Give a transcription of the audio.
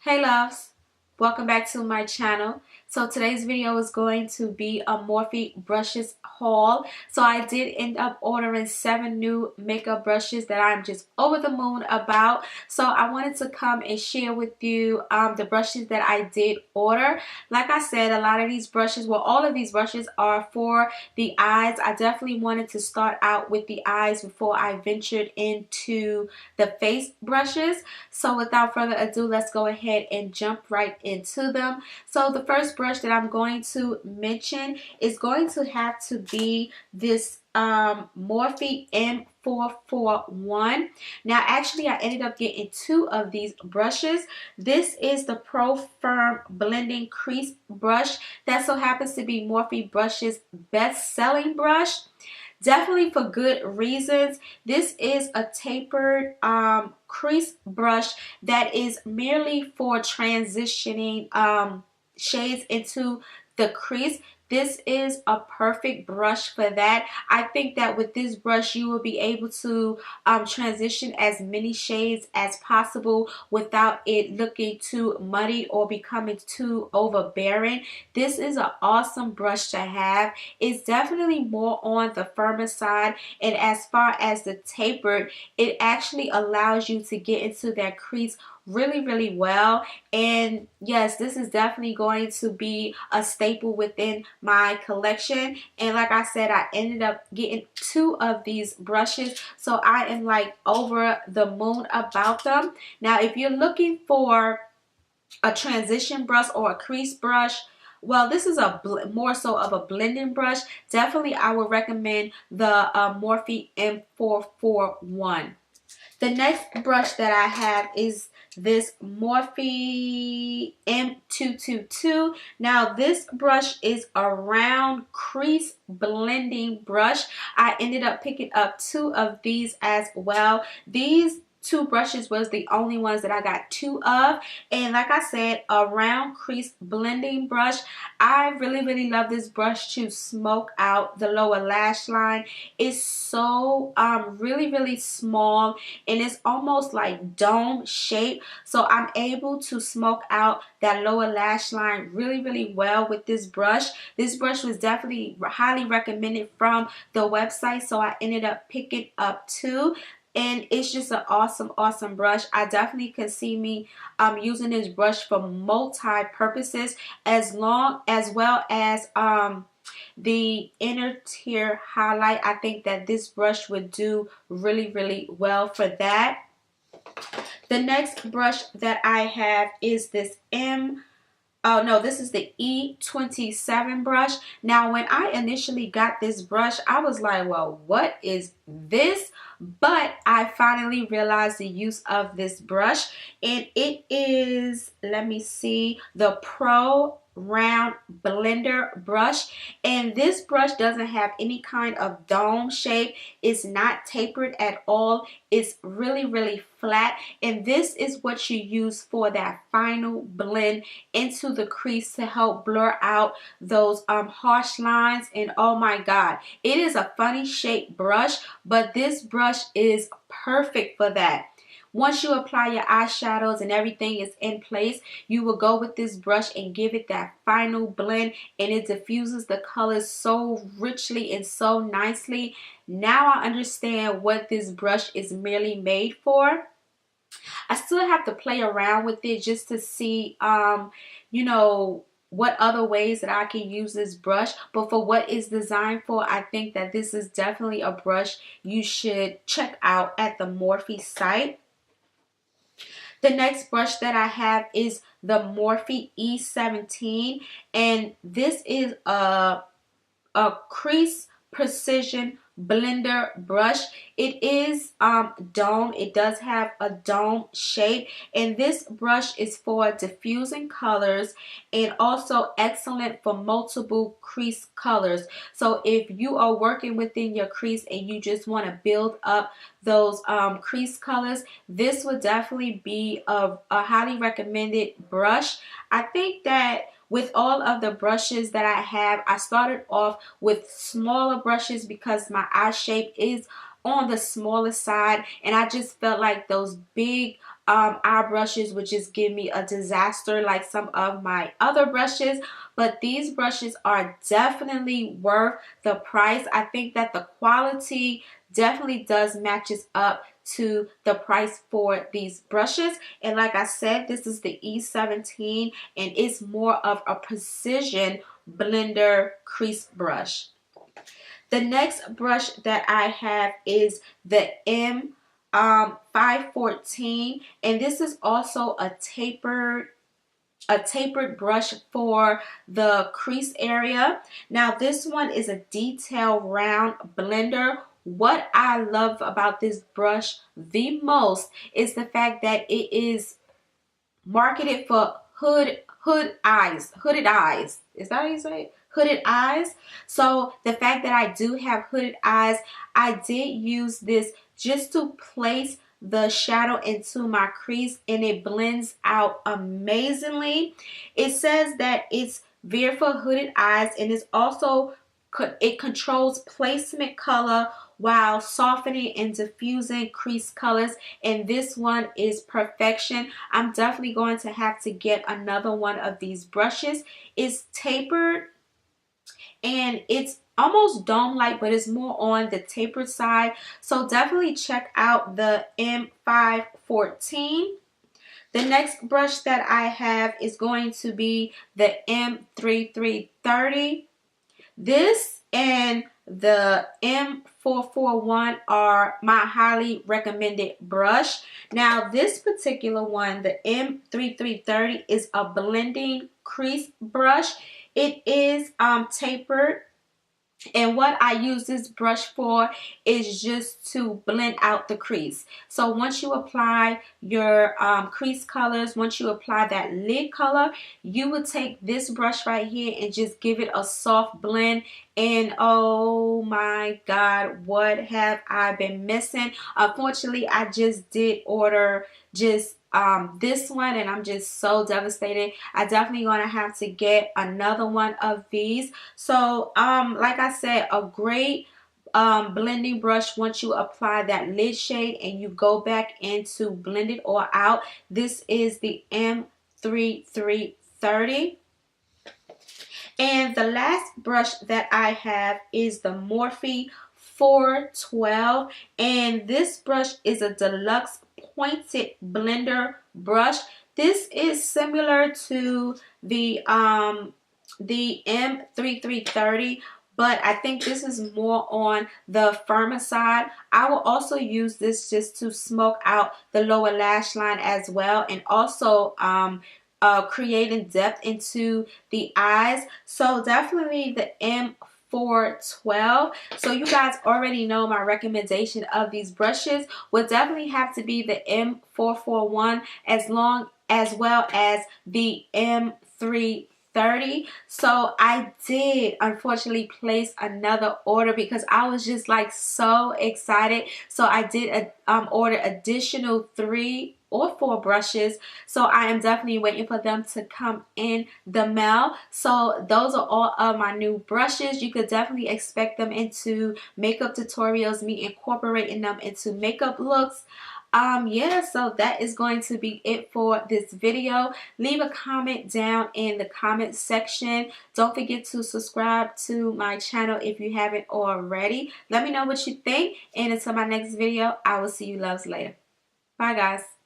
Hey loves, welcome back to my channel. So today's video is going to be a Morphe brushes haul. So I did end up ordering 7 new makeup brushes that I'm just over the moon about. So I wanted to come and share with you the brushes that I did order. Like I said, a lot of these brushes, well, all of these brushes are for the eyes. I definitely wanted to start out with the eyes before I ventured into the face brushes. So without further ado, let's go ahead and jump right into them. So the first brush that I'm going to mention is going to have to be this Morphy M441. Now actually I ended up getting 2 of these brushes. This is the Pro Firm Blending Crease brush that so happens to be Morphe Brushes' best-selling brush. Definitely for good reasons. This is a tapered crease brush that is merely for transitioning shades into the crease. This is a perfect brush for that. I think that with this brush you will be able to transition as many shades as possible without it looking too muddy or becoming too overbearing. This is an awesome brush to have. It's definitely more on the firmer side, and as far as the tapered, it actually allows you to get into that crease really well. And yes, this is definitely going to be a staple within my collection. And like I said, I ended up getting 2 of these brushes, so I am like over the moon about them. Now if you're looking for a transition brush or a crease brush, well, this is a more so of a blending brush. Definitely I would recommend the Morphy M441. The next brush that I have is this Morphy M222. Now this brush is a round crease blending brush. I ended up picking up 2 of these as well. These 2 brushes was the only ones that I got 2 of, and like I said, a round crease blending brush. I really love this brush to smoke out the lower lash line. It's so really small, and it's almost like dome shape, so I'm able to smoke out that lower lash line really well with this brush. This brush was definitely highly recommended from the website, so I ended up picking up 2. And it's just an awesome brush. I definitely could see me using this brush for multi-purposes, as well as the inner tear highlight. I think that this brush would do really well for that. The next brush that I have is this this is the E27 brush. Now when I initially got this brush, I was like, well, what is this? But I finally realized the use of this brush, and it is, let me see, the Pro Round Blender brush. And this brush doesn't have any kind of dome shape. It's not tapered at all. It's really flat, and this is what you use for that final blend into the crease to help blur out those harsh lines. And oh my god, it is a funny shaped brush, but this brush is perfect for that. Once you apply your eyeshadows and everything is in place, you will go with this brush and give it that final blend, and it diffuses the colors so richly and so nicely. Now I understand what this brush is merely made for. I still have to play around with it just to see, you know, what other ways that I can use this brush. But for what it's designed for, I think that this is definitely a brush you should check out at the Morphe site. The next brush that I have is the Morphy E17, and this is a crease precision blender brush. It is dome. It does have a dome shape, and this brush is for diffusing colors and also excellent for multiple crease colors. So if you are working within your crease and you just want to build up those crease colors, this would definitely be a highly recommended brush. I think that with all of the brushes that I have, I started off with smaller brushes because my eye shape is on the smaller side, and I just felt like those big eye brushes would just give me a disaster like some of my other brushes. But these brushes are definitely worth the price. I think that the quality definitely does matches up to the price for these brushes. And like I said, this is the E17 and it's more of a precision blender crease brush. The next brush that I have is the M514, and this is also a tapered brush for the crease area. Now this one is a detail round blender. What I love about this brush the most is the fact that it is marketed for hooded eyes. Is that how you say it? Hooded eyes. So the fact that I do have hooded eyes, I did use this just to place the shadow into my crease, and it blends out amazingly. It says that it's very for hooded eyes, and it's also it controls placement color while softening and diffusing crease colors, and this one is perfection. I'm definitely going to have to get another one of these brushes. It's tapered and it's almost dome-like, but it's more on the tapered side. So definitely check out the M514. The next brush that I have is going to be the M3330. This and the M441 are my highly recommended brush. Now this particular one, the M3330, is a blending crease brush. It is tapered. And what I use this brush for is just to blend out the crease. So once you apply your crease colors, once you apply that lid color, you would take this brush right here and just give it a soft blend. And oh my God, what have I been missing? Unfortunately, I just did order just this one, and I'm just so devastated. I definitely gonna have to get another one of these. So like I said, a great blending brush once you apply that lid shade and you go back into blend it all out. This is the M3330. And the last brush that I have is the Morphe 412, and this brush is a deluxe pointed blender brush. This is similar to the M3330, but I think this is more on the firmer side. I will also use this just to smoke out the lower lash line as well, and also creating depth into the eyes. So definitely the M412. So you guys already know my recommendation of these brushes would definitely have to be the M441 as well as the M330. So I did unfortunately place another order because I was just like so excited. So I did order additional 3 or 4 brushes. So I am definitely waiting for them to come in the mail. So those are all of my new brushes. You could definitely expect them into makeup tutorials, me incorporating them into makeup looks. Yeah, so that is going to be it for this video. Leave a comment down in the comment section. Don't forget to subscribe to my channel if you haven't already. Let me know what you think, and until my next video, I will see you loves later. Bye guys.